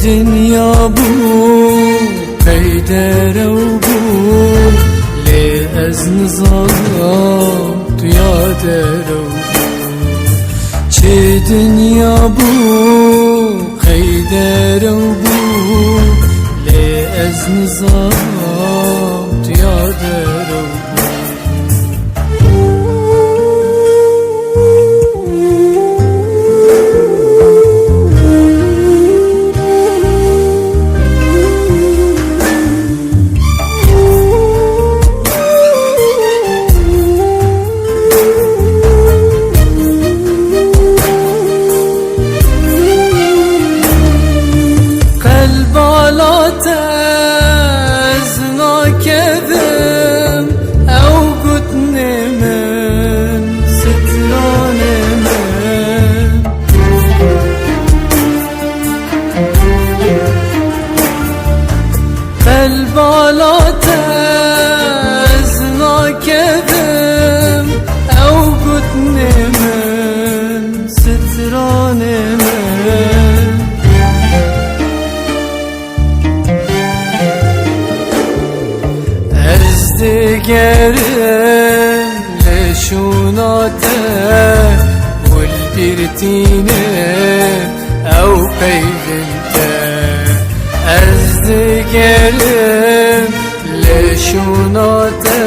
دنيا بو پیدر و بو لی از نظام تو یادر و چه دنیا بو پیدر و بو لی از نظام تو یادر و بالا تزنا كذم او قدني من ستراني من ازدقرم لشوناته والبرتينه او بيدنته ازدقرم لشوناته